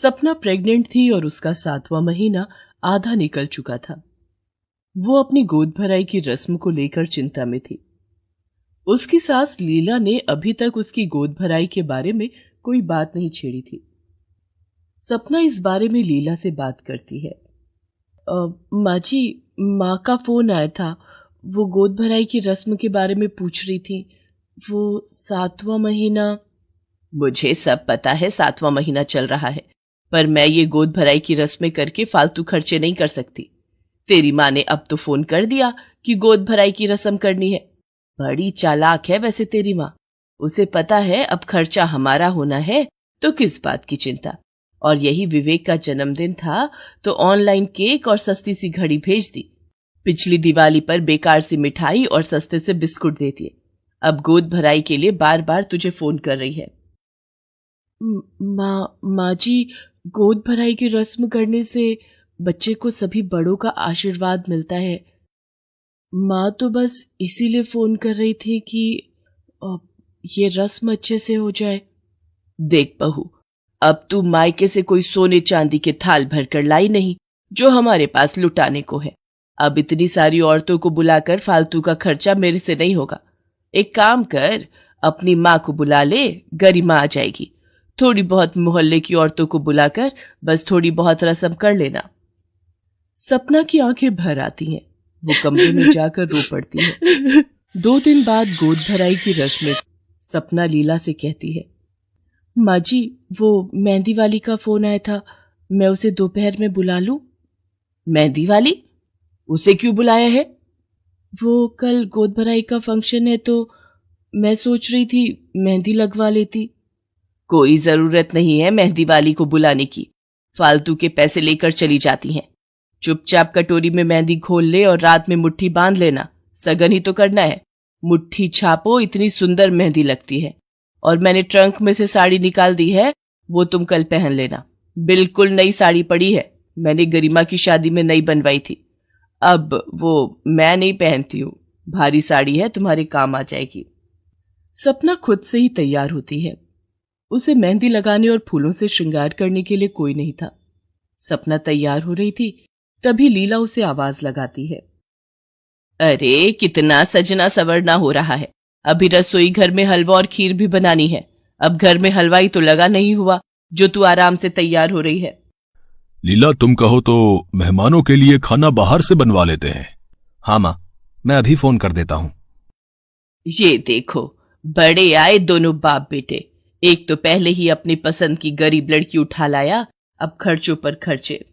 सपना प्रेग्नेंट थी और उसका 7वां महीना आधा निकल चुका था। वो अपनी गोद भराई की रस्म को लेकर चिंता में थी। उसकी सास लीला ने अभी तक उसकी गोद भराई के बारे में कोई बात नहीं छेड़ी थी। सपना इस बारे में लीला से बात करती है। माँ जी, माँ का फोन आया था। वो गोद भराई की रस्म के बारे में पूछ रही थी। वो 7वां महीना। मुझे सब पता है, 7वां महीना चल रहा है, पर मैं ये गोद भराई की रस्में करके फालतू खर्चे नहीं कर सकती। तेरी माँ ने अब तो फोन कर दिया कि गोद भराई की रस्म करनी है। बड़ी चालाक है वैसे तेरी माँ। उसे पता है अब खर्चा हमारा होना है, तो किस बात की चिंता। और यही विवेक का जन्मदिन था तो ऑनलाइन केक और सस्ती सी घड़ी भेज दी। पिछली दिवाली पर बेकार सी मिठाई और सस्ते से बिस्कुट दे दिए। अब गोद भराई के लिए बार बार तुझे फोन कर रही है। माँ जी, गोद भराई की रस्म करने से बच्चे को सभी बड़ों का आशीर्वाद मिलता है। माँ तो बस इसीलिए फोन कर रही थी कि ये रस्म अच्छे से हो जाए। देख बहू, अब तू मायके से कोई सोने चांदी के थाल भरकर लाई नहीं जो हमारे पास लुटाने को है। अब इतनी सारी औरतों को बुलाकर फालतू का खर्चा मेरे से नहीं होगा। एक काम कर, अपनी माँ को बुला ले, गरिमा आ जाएगी। थोड़ी बहुत मोहल्ले की औरतों को बुलाकर बस थोड़ी बहुत रस्म कर लेना। सपना की आंखें भर आती हैं। वो कमरे में जाकर रो पड़ती है। 2 दिन बाद गोद भराई की रस्म। सपना लीला से कहती है, माँ जी, वो मेहंदी वाली का फोन आया था। मैं उसे दोपहर में बुला लूं? मेहंदी वाली? उसे क्यों बुलाया है? वो कल गोद भराई का फंक्शन है तो मैं सोच रही थी मेहंदी लगवा लेती। कोई जरूरत नहीं है मेहंदी वाली को बुलाने की। फालतू के पैसे लेकर चली जाती हैं। चुपचाप कटोरी में मेहंदी घोल ले और रात में मुट्ठी बांध लेना। सगन ही तो करना है। मुट्ठी छापो, इतनी सुंदर मेहंदी लगती है। और मैंने ट्रंक में से साड़ी निकाल दी है, वो तुम कल पहन लेना। बिल्कुल नई साड़ी पड़ी है, मैंने गरिमा की शादी में नई बनवाई थी। अब वो मैं नहीं पहनती हूँ। भारी साड़ी है, तुम्हारे काम आ जाएगी। सपना खुद से ही तैयार होती है। उसे मेहंदी लगाने और फूलों से श्रृंगार करने के लिए कोई नहीं था। सपना तैयार हो रही थी, तभी लीला उसे आवाज लगाती है। अरे कितना सजना सवरना हो रहा है। अभी रसोई घर में हलवा और खीर भी बनानी है। अब घर में हलवाई तो लगा नहीं हुआ जो तू आराम से तैयार हो रही है। लीला, तुम कहो तो मेहमानों के लिए खाना बाहर से बनवा लेते हैं। हाँ माँ, मैं अभी फोन कर देता हूँ। ये देखो, बड़े आए दोनों बाप बेटे। एक तो पहले ही अपनी पसंद की गरीब लड़की उठा लाया, अब खर्चों पर खर्चे।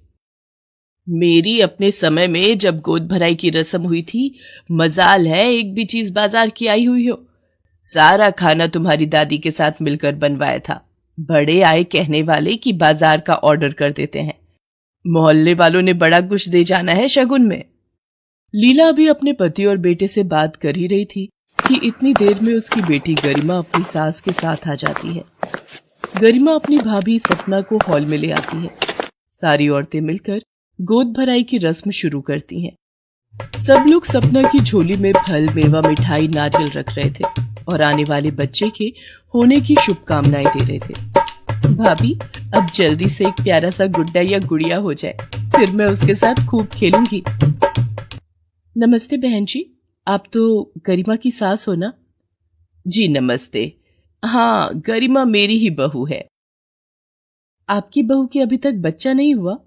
मेरी अपने समय में जब गोद भराई की रस्म हुई थी, मजाल है एक भी चीज बाजार की आई हुई हो। सारा खाना तुम्हारी दादी के साथ मिलकर बनवाया था। बड़े आए कहने वाले कि बाजार का ऑर्डर कर देते हैं। मोहल्ले वालों ने बड़ा कुछ दे जाना है शगुन में। लीला भी अपने पति और बेटे से बात कर ही रही थी कि इतनी देर में उसकी बेटी गरिमा अपनी सास के साथ आ जाती है। गरिमा अपनी भाभी सपना को हॉल में ले आती है। सारी औरतें मिलकर गोद भराई की रस्म शुरू करती हैं। सब लोग सपना की झोली में फल, मेवा, मिठाई, नारियल रख रहे थे और आने वाले बच्चे के होने की शुभकामनाएं दे रहे थे। भाभी, अब जल्दी से एक प्यारा सा गुड्डा या गुड़िया हो जाए, फिर मैं उसके साथ खूब खेलूंगी। नमस्ते बहन जी, आप तो गरिमा की सास हो ना? जी नमस्ते। हाँ, गरिमा मेरी ही बहू है। आपकी बहू की अभी तक बच्चा नहीं हुआ?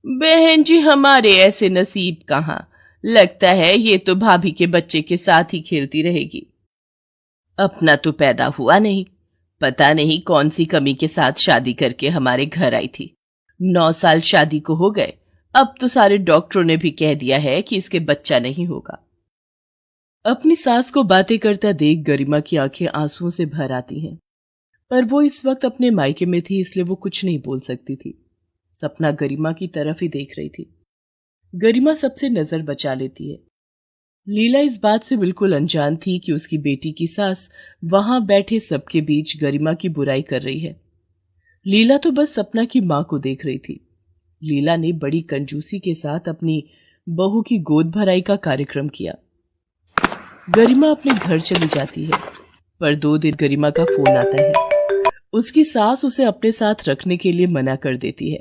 बहन जी, हमारे ऐसे नसीब कहाँ। लगता है ये तो भाभी के बच्चे के साथ ही खेलती रहेगी। अपना तो पैदा हुआ नहीं। पता नहीं कौन सी कमी के साथ शादी करके हमारे घर आई थी। 9 साल शादी को हो गए, अब तो सारे डॉक्टरों ने भी कह दिया है कि इसके बच्चा नहीं होगा। अपनी सास को बातें करता देख गरिमा की आंखें आंसुओं से भर आती हैं, पर वो इस वक्त अपने मायके में थी, इसलिए वो कुछ नहीं बोल सकती थी। सपना गरिमा की तरफ ही देख रही थी। गरिमा सबसे नजर बचा लेती है। लीला इस बात से बिल्कुल अनजान थी कि उसकी बेटी की सास वहां बैठे सबके बीच गरिमा की बुराई कर रही है। लीला तो बस सपना की मां को देख रही थी। लीला ने बड़ी कंजूसी के साथ अपनी बहू की गोद भराई का कार्यक्रम किया। गरिमा अपने घर चली जाती है, पर 2 दिन गरिमा का फोन आता है। उसकी सास उसे अपने साथ रखने के लिए मना कर देती है।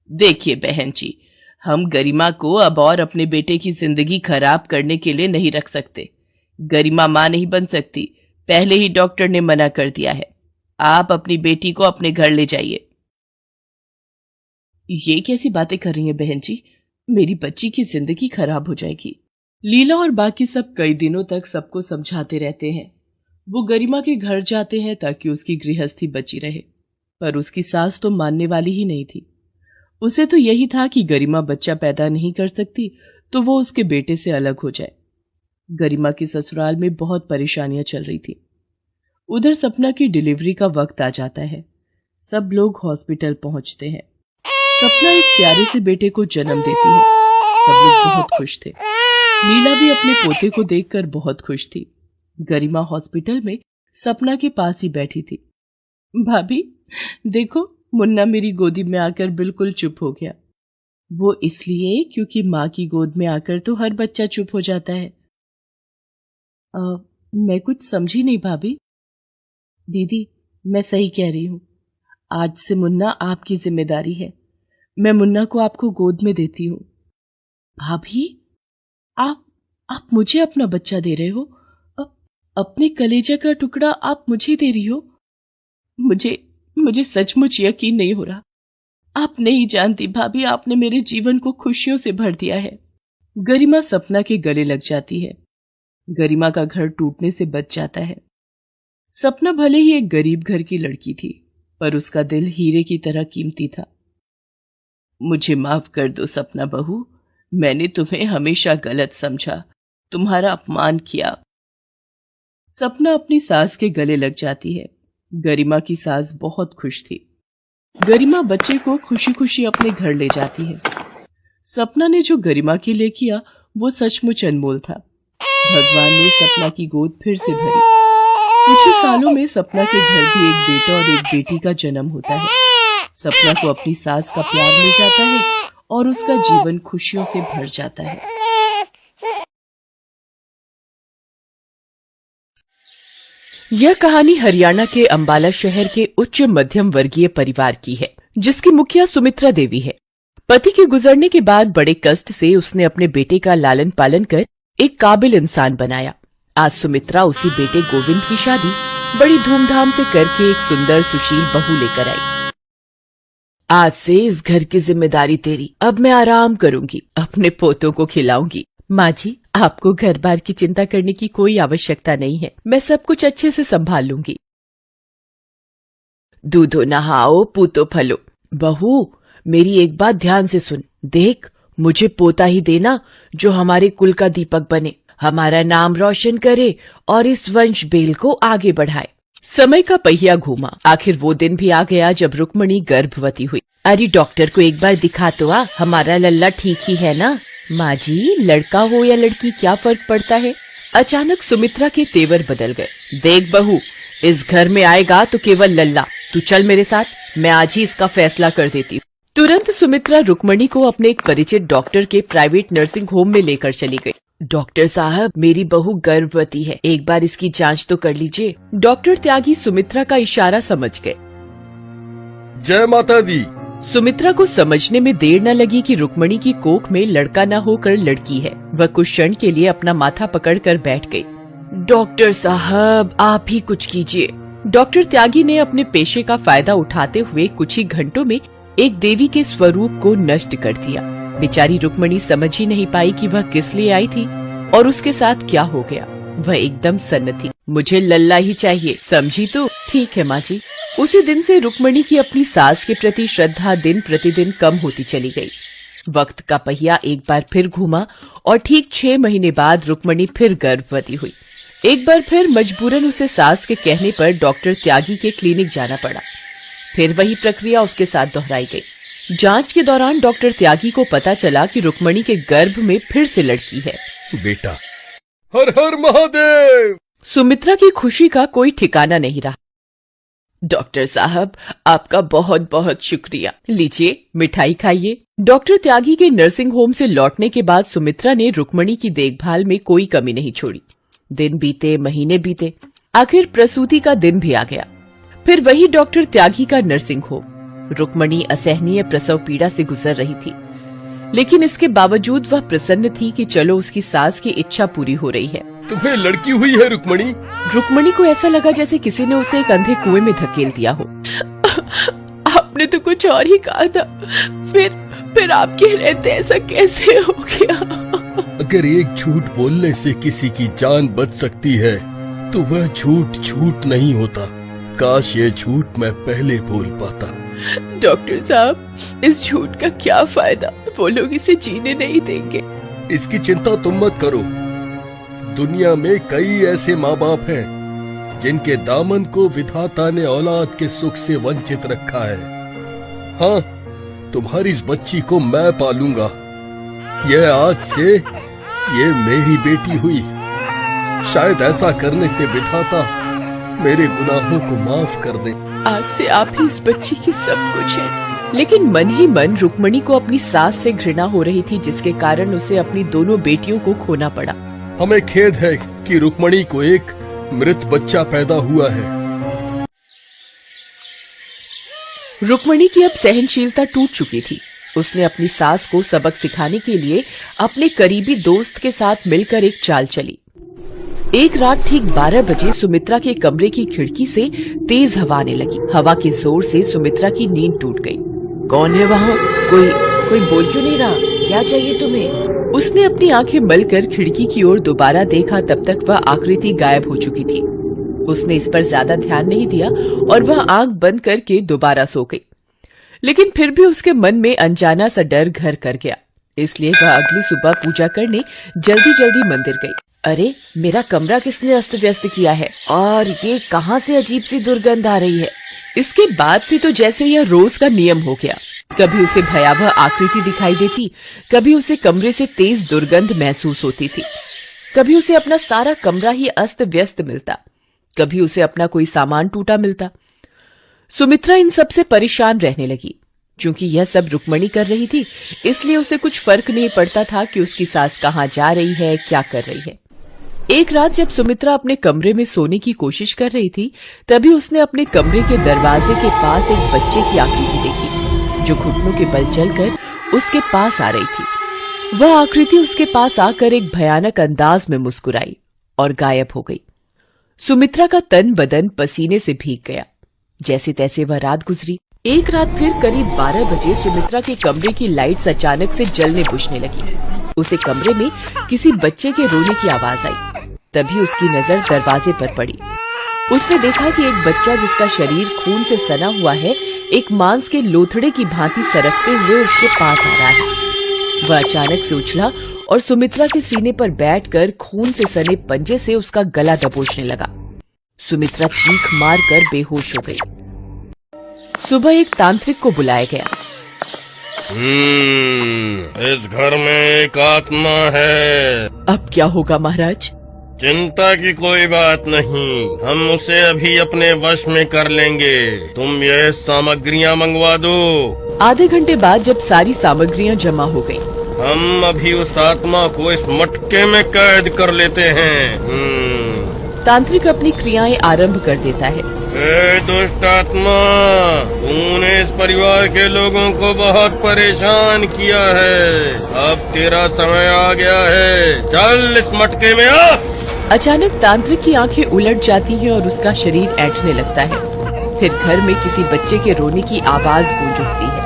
देखिए बहन जी, हम गरिमा को अब और अपने बेटे की जिंदगी खराब करने के लिए नहीं रख सकते। गरिमा मां नहीं बन सकती, पहले ही डॉक्टर ने मना कर दिया है। आप अपनी बेटी को अपने घर ले जाइए। ये कैसी बातें कर रही हैं बहन जी? मेरी बच्ची की जिंदगी खराब हो जाएगी। लीला और बाकी सब कई दिनों तक सबको समझाते रहते हैं। वो गरिमा के घर जाते हैं ताकि उसकी गृहस्थी बची रहे, पर उसकी सास तो मानने वाली ही नहीं थी। उसे तो यही था कि गरिमा बच्चा पैदा नहीं कर सकती तो वो उसके बेटे से अलग हो जाए। गरिमा की ससुराल में बहुत परेशानियां चल रही थी। उधर सपना की डिलीवरी का वक्त आ जाता है। सब लोग हॉस्पिटल पहुंचते हैं। सपना एक प्यारे से बेटे को जन्म देती है। सब लोग बहुत खुश थे। नीला भी अपने पोते को देखकर बहुत खुश थी। गरिमा हॉस्पिटल में सपना के पास ही बैठी थी। भाभी देखो, मुन्ना मेरी गोदी में आकर बिल्कुल चुप हो गया। वो इसलिए क्योंकि माँ की गोद में आकर तो हर बच्चा चुप हो जाता है। मैं कुछ समझी नहीं भाभी। दीदी मैं सही कह रही हूँ। आज से मुन्ना आपकी जिम्मेदारी है। मैं मुन्ना को आपको गोद में देती हूँ। भाभी आप मुझे अपना बच्चा दे रहे हो? अपने कलेजा का टुकड़ा आप मुझे दे रही हो? मुझे सचमुच यकीन नहीं हो रहा। आप नहीं जानती भाभी, आपने मेरे जीवन को खुशियों से भर दिया है। गरिमा सपना के गले लग जाती है। गरिमा का घर टूटने से बच जाता है। सपना भले ही एक गरीब घर की लड़की थी, पर उसका दिल हीरे की तरह कीमती था। मुझे माफ कर दो सपना बहू, मैंने तुम्हें हमेशा गलत समझा, तुम्हारा अपमान किया। सपना अपनी सास के गले लग जाती है। गरिमा की सास बहुत खुश थी। गरिमा बच्चे को खुशी खुशी अपने घर ले जाती है। सपना ने जो गरिमा के लिए किया वो सचमुच अनमोल था। भगवान ने सपना की गोद फिर से भरी। कुछ ही सालों में सपना के घर भी एक बेटा और एक बेटी का जन्म होता है। सपना को अपनी सास का प्यार मिल जाता है और उसका जीवन खुशियों से भर जाता है। यह कहानी हरियाणा के अंबाला शहर के उच्च मध्यम वर्गीय परिवार की है, जिसकी मुखिया सुमित्रा देवी है। पति के गुजरने के बाद बड़े कष्ट से उसने अपने बेटे का लालन पालन कर एक काबिल इंसान बनाया। आज सुमित्रा उसी बेटे गोविंद की शादी बड़ी धूमधाम से करके एक सुंदर सुशील बहू लेकर आई। आज से इस घर की जिम्मेदारी तेरी। अब मैं आराम करूंगी, अपने पोतों को खिलाऊंगी। माँ जी, आपको घर बार की चिंता करने की कोई आवश्यकता नहीं है। मैं सब कुछ अच्छे से संभाल लूंगी। दूधो नहाओ, पूतो फलो। बहू मेरी एक बात ध्यान से सुन। देख, मुझे पोता ही देना जो हमारे कुल का दीपक बने, हमारा नाम रोशन करे और इस वंश बेल को आगे बढ़ाए। समय का पहिया घूमा। आखिर वो दिन भी आ गया जब रुक्मणी गर्भवती हुई। अरे डॉक्टर को एक बार दिखा तो आ, हमारा लल्ला ठीक ही है ना? माँ जी, लड़का हो या लड़की क्या फर्क पड़ता है? अचानक सुमित्रा के तेवर बदल गए। देख बहू, इस घर में आएगा तो केवल लल्ला। तू चल मेरे साथ, मैं आज ही इसका फैसला कर देती हूँ। तुरंत सुमित्रा रुक्मणी को अपने एक परिचित डॉक्टर के प्राइवेट नर्सिंग होम में लेकर चली गई। डॉक्टर साहब, मेरी बहू गर्भवती है, एक बार इसकी जांच तो कर लीजिए। डॉक्टर त्यागी सुमित्रा का इशारा समझ गए। जय माता दी। सुमित्रा को समझने में देर न लगी कि रुक्मणी की कोख में लड़का न होकर लड़की है। वह कुछ क्षण के लिए अपना माथा पकड़कर बैठ गई। डॉक्टर साहब, आप ही कुछ कीजिए। डॉक्टर त्यागी ने अपने पेशे का फायदा उठाते हुए कुछ ही घंटों में एक देवी के स्वरूप को नष्ट कर दिया। बेचारी रुक्मणी समझ ही नहीं पाई कि वह किस लिए आई थी और उसके साथ क्या हो गया। वह एकदम सन्न थी। मुझे लल्ला ही चाहिए, समझी तू? ठीक है माँ जी। उसी दिन से रुक्मणी की अपनी सास के प्रति श्रद्धा दिन प्रतिदिन कम होती चली गई। वक्त का पहिया एक बार फिर घूमा और ठीक 6 महीने बाद रुक्मणी फिर गर्भवती हुई। एक बार फिर मजबूरन उसे सास के कहने पर डॉक्टर त्यागी के क्लिनिक जाना पड़ा। फिर वही प्रक्रिया उसके साथ दोहराई गई। जांच के दौरान डॉक्टर त्यागी को पता चला कि रुक्मणी के गर्भ में फिर से लड़की है। बेटा, हर हर महादेव। सुमित्रा की खुशी का कोई ठिकाना नहीं रहा। डॉक्टर साहब, आपका बहुत बहुत शुक्रिया। लीजिए, मिठाई खाइए। डॉक्टर त्यागी के नर्सिंग होम से लौटने के बाद सुमित्रा ने रुक्मणी की देखभाल में कोई कमी नहीं छोड़ी। दिन बीते, महीने बीते, आखिर प्रसूति का दिन भी आ गया। फिर वही डॉक्टर त्यागी का नर्सिंग होम। रुक्मणी असहनीय प्रसव पीड़ा से गुजर रही थी, लेकिन इसके बावजूद वह प्रसन्न थी कि चलो उसकी सास की इच्छा पूरी हो रही है। तुम्हें लड़की हुई है रुक्मणी? रुक्मणी को ऐसा लगा जैसे किसी ने उसे एक अंधे कुएं में धकेल दिया हो। आपने तो कुछ और ही कहा था, फिर आपके रहते ऐसा कैसे हो गया? अगर एक झूठ बोलने से किसी की जान बच सकती है तो वह झूठ झूठ नहीं होता। काश ये झूठ मैं पहले बोल पाता। डॉक्टर साहब, इस झूठ का क्या फायदा? वो लोग इसे जीने नहीं देंगे। इसकी चिंता तुम मत करो। दुनिया में कई ऐसे माँ बाप हैं जिनके दामन को विधाता ने औलाद के सुख से वंचित रखा है। हाँ, तुम्हारी इस बच्ची को मैं पालूंगा। यह आज से ये मेरी बेटी हुई। शायद ऐसा करने से विधाता मेरे गुनाहों को माफ कर दे। आज से आप ही इस बच्ची की सब कुछ है। लेकिन मन ही मन रुक्मणी को अपनी सास से घृणा हो रही थी, जिसके कारण उसे अपनी दोनों बेटियों को खोना पड़ा। हमें खेद है कि रुक्मणी को एक मृत बच्चा पैदा हुआ है। रुक्मणी की अब सहनशीलता टूट चुकी थी। उसने अपनी सास को सबक सिखाने के लिए अपने करीबी दोस्त के साथ मिलकर एक चाल चली। एक रात ठीक 12 बजे सुमित्रा के कमरे की खिड़की से तेज हवा आने लगी। हवा के जोर से सुमित्रा की नींद टूट गई। कौन है वहाँ? कोई बोल क्यों नहीं रहा? क्या चाहिए तुम्हें? उसने अपनी आंखें मलकर खिड़की की ओर दोबारा देखा। तब तक वह आकृति गायब हो चुकी थी। उसने इस पर ज्यादा ध्यान नहीं दिया और वह आंख बंद करके दोबारा सो गई। लेकिन फिर भी उसके मन में अनजाना सा डर घर कर गया। इसलिए वह अगली सुबह पूजा करने जल्दी मंदिर गई। अरे, मेरा कमरा किसने अस्त व्यस्त किया है? और ये कहाँ से अजीब सी दुर्गंध आ रही है? इसके बाद से तो जैसे यह रोज का नियम हो गया। कभी उसे भयावह आकृति दिखाई देती, कभी उसे कमरे से तेज दुर्गंध महसूस होती थी, कभी उसे अपना सारा कमरा ही अस्त व्यस्त मिलता, कभी उसे अपना कोई सामान टूटा मिलता। सुमित्रा इन सब से परेशान रहने लगी। क्योंकि यह सब रुक्मणी कर रही थी, इसलिए उसे कुछ फर्क नहीं पड़ता था कि उसकी सास कहाँ जा रही है, क्या कर रही है। एक रात जब सुमित्रा अपने कमरे में सोने की कोशिश कर रही थी, तभी उसने अपने कमरे के दरवाजे के पास एक बच्चे की आकृति देखी, जो घुटनों के बल चलकर उसके पास आ रही थी। वह आकृति उसके पास आकर एक भयानक अंदाज में मुस्कुराई और गायब हो गई। सुमित्रा का तन बदन पसीने से भीग गया। जैसे तैसे वह रात गुजरी। एक रात फिर करीब 12 बजे सुमित्रा के कमरे की लाइट्स अचानक से जलने बुझने लगी। उसे कमरे में किसी बच्चे के रोने की आवाज आई। तभी उसकी नजर दरवाजे पर पड़ी। उसने देखा कि एक बच्चा जिसका शरीर खून से सना हुआ है, एक मांस के लोथड़े की भांति सरकते हुए उसके पास आ रहा है। वह अचानक से उछला और सुमित्रा के सीने पर बैठकर खून से सने पंजे से उसका गला दबोचने लगा। सुमित्रा चीख मारकर बेहोश हो गई। सुबह एक तांत्रिक को बुलाया गया। इस घर में एक आत्मा है। अब क्या होगा महाराज? चिंता की कोई बात नहीं, हम उसे अभी अपने वश में कर लेंगे। तुम ये सामग्रियां मंगवा दो। आधे घंटे बाद जब सारी सामग्रियां जमा हो गईं, हम अभी उस आत्मा को इस मटके में कैद कर लेते हैं। तांत्रिक अपनी क्रियाएं आरंभ कर देता है। दुष्ट आत्मा, तूने इस परिवार के लोगों को बहुत परेशान किया है। अब तेरा समय आ गया है, चल इस मटके में आ। अचानक तांत्रिक की आंखें उलट जाती हैं और उसका शरीर ऐंठने लगता है। फिर घर में किसी बच्चे के रोने की आवाज गूंज उठती है।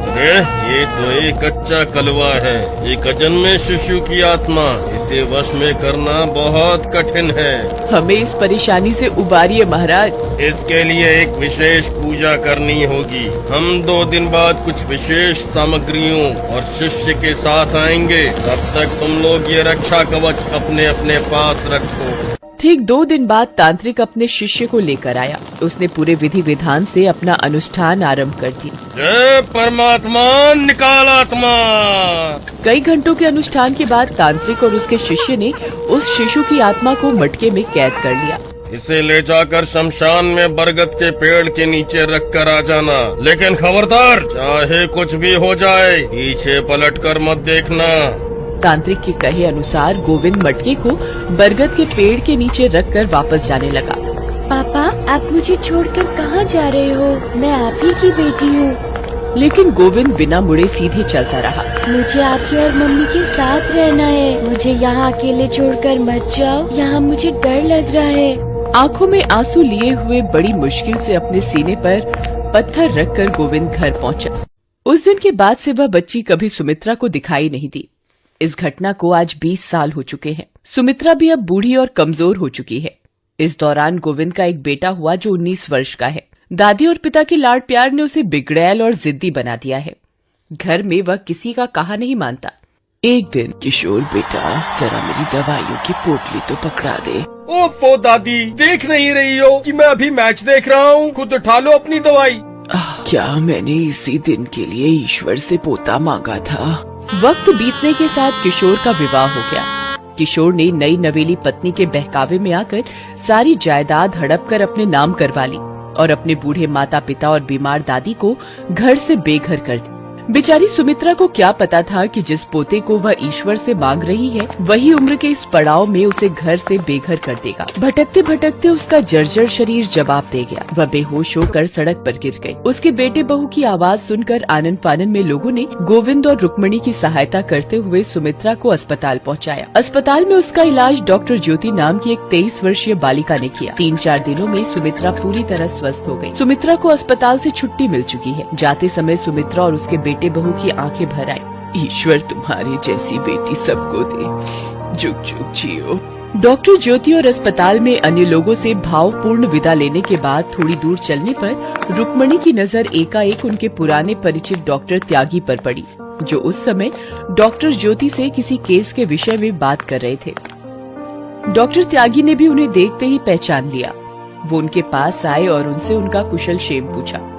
अरे, ये तो एक कच्चा कलवा है, एक अजन्मे शिशु की आत्मा। इसे वश में करना बहुत कठिन है। हमें इस परेशानी से उबारिए महाराज। इसके लिए एक विशेष पूजा करनी होगी। हम 2 दिन बाद कुछ विशेष सामग्रियों और शिष्य के साथ आएंगे। तब तक तुम लोग ये रक्षा कवच अपने अपने पास रखो। ठीक 2 दिन बाद तांत्रिक अपने शिष्य को लेकर आया। उसने पूरे विधि विधान से अपना अनुष्ठान आरंभ कर दी। जय परमात्मा, निकाल आत्मा। कई घंटों के अनुष्ठान के बाद तांत्रिक और उसके शिष्य ने उस शिशु की आत्मा को मटके में कैद कर लिया। इसे ले जाकर शमशान में बरगद के पेड़ के नीचे रख कर आ जाना। लेकिन खबरदार, चाहे कुछ भी हो जाए, पीछे पलट कर मत देखना। तांत्रिक के कहे अनुसार गोविंद मटके को बरगद के पेड़ के नीचे रखकर वापस जाने लगा। पापा, आप मुझे छोड़कर कहाँ जा रहे हो? मैं आप ही की बेटी हूँ। लेकिन गोविंद बिना मुड़े सीधे चलता रहा। मुझे आपकी और मम्मी के साथ रहना है। मुझे यहाँ अकेले छोड़कर मत जाओ, यहाँ मुझे डर लग रहा है। आंखों में आंसू लिए हुए बड़ी मुश्किल से अपने सीने पर पत्थर रखकर गोविंद घर पहुंचा। उस दिन के बाद से वह बच्ची कभी सुमित्रा को दिखाई नहीं दी। इस घटना को आज 20 साल हो चुके हैं। सुमित्रा भी अब बूढ़ी और कमजोर हो चुकी है। इस दौरान गोविंद का एक बेटा हुआ जो 19 वर्ष का है। दादी और पिता के लाड प्यार ने उसे बिगड़ैल और जिद्दी बना दिया है। घर में वह किसी का कहा नहीं मानता। एक दिन, किशोर बेटा, जरा मेरी दवाइयों की पोटली तो पकड़ा दे। ओफो दादी, देख नहीं रही हो कि मैं अभी मैच देख रहा हूँ? खुद उठा लो अपनी दवाई। क्या मैंने इसी दिन के लिए ईश्वर से पोता मांगा था? वक्त बीतने के साथ किशोर का विवाह हो गया। किशोर ने नई नवेली पत्नी के बहकावे में आकर सारी जायदाद हड़प कर अपने नाम करवा ली और अपने बूढ़े माता पिता और बीमार दादी को घर से बेघर कर दी। बेचारी सुमित्रा को क्या पता था कि जिस पोते को वह ईश्वर से मांग रही है, वही उम्र के इस पड़ाव में उसे घर से बेघर कर देगा। भटकते भटकते उसका जर्जर शरीर जवाब दे गया। वह बेहोश होकर सड़क पर गिर गई। उसके बेटे बहू की आवाज सुनकर आनन फानन में लोगों ने गोविंद और रुक्मणी की सहायता करते हुए सुमित्रा को अस्पताल पहुँचाया। अस्पताल में उसका इलाज डॉक्टर ज्योति नाम की एक 23 वर्षीय बालिका ने किया। 3-4 दिनों में सुमित्रा पूरी तरह स्वस्थ हो गई। सुमित्रा को अस्पताल से छुट्टी मिल चुकी है। जाते समय सुमित्रा और उसके बेटे बहू की आंखें भर आई। ईश्वर तुम्हारी जैसी बेटी सबको दे, जुग जुग जियो। डॉक्टर ज्योति और अस्पताल में अन्य लोगों से भावपूर्ण विदा लेने के बाद थोड़ी दूर चलने पर रुक्मणी की नजर एकाएक उनके पुराने परिचित डॉक्टर त्यागी पर पड़ी, जो उस समय डॉक्टर ज्योति से किसी केस के विषय में बात कर रहे थे। डॉक्टर त्यागी ने भी उन्हें देखते ही पहचान लिया। वो उनके पास आए और उनसे उनका कुशल क्षेम पूछा।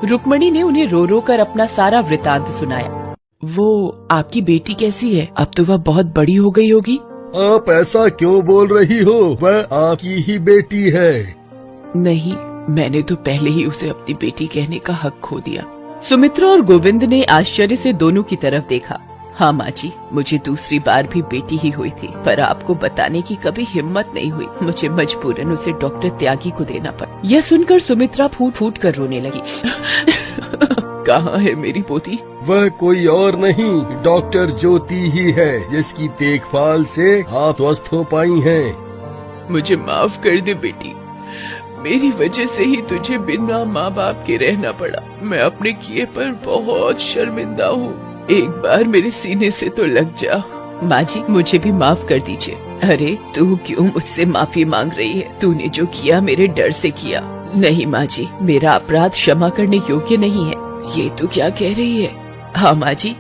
रुक्मणी ने उन्हें रो रो कर अपना सारा वृतांत सुनाया। वो आपकी बेटी कैसी है? अब तो वह बहुत बड़ी हो गई होगी। आप ऐसा क्यों बोल रही हो? वह आपकी ही बेटी है। नहीं, मैंने तो पहले ही उसे अपनी बेटी कहने का हक खो दिया। सुमित्रा और गोविंद ने आश्चर्य से दोनों की तरफ देखा। हाँ माँ जी, मुझे दूसरी बार भी बेटी ही हुई थी, पर आपको बताने की कभी हिम्मत नहीं हुई। मुझे मजबूरन उसे डॉक्टर त्यागी को देना पड़ा। यह सुनकर सुमित्रा फूट फूट कर रोने लगी। कहाँ है मेरी पोती? वह कोई और नहीं, डॉक्टर ज्योति ही है, जिसकी देखभाल से आप स्वस्थ हो पाई हैं। मुझे माफ कर दे बेटी, मेरी वजह से ही तुझे बिना माँ बाप के रहना पड़ा। मैं अपने किए पर बहुत शर्मिंदा हूँ। एक बार मेरे सीने से तो लग जा। माँ जी, मुझे भी माफ कर दीजिए। अरे तू क्यों मुझसे माफी मांग रही है? तूने जो किया मेरे डर से किया। नहीं माँ जी, मेरा अपराध क्षमा करने योग्य नहीं है। ये तू क्या कह रही है? हाँ माँ जी,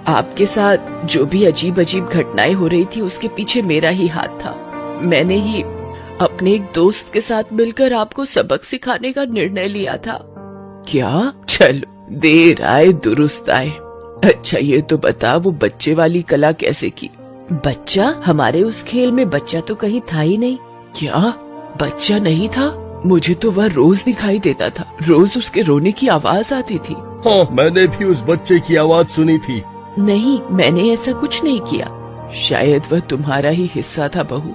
आपके साथ जो भी अजीब अजीब घटनाएं हो रही थी, उसके पीछे मेरा ही हाथ था। मैंने ही अपने एक दोस्त के साथ मिलकर आपको सबक सिखाने का निर्णय लिया था। क्या? चलो, देर आए दुरुस्त आए। अच्छा ये तो बता, वो बच्चे वाली कला कैसे की? बच्चा? हमारे उस खेल में बच्चा तो कहीं था ही नहीं। क्या बच्चा नहीं था? मुझे तो वह रोज दिखाई देता था। रोज उसके रोने की आवाज आती थी। हाँ, मैंने भी उस बच्चे की आवाज सुनी थी। नहीं, मैंने ऐसा कुछ नहीं किया। शायद वह तुम्हारा ही हिस्सा था बहू,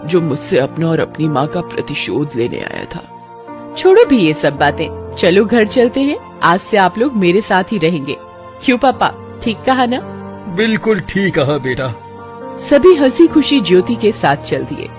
जो मुझसे अपना और अपनी माँ का प्रतिशोध लेने आया था। छोड़ो भी ये सब बातें, चलो घर चलते हैं। आज से आप लोग मेरे साथ ही रहेंगे। क्यों पापा, ठीक कहा ना? बिल्कुल ठीक कहा बेटा। सभी हंसी खुशी ज्योति के साथ चल दिए।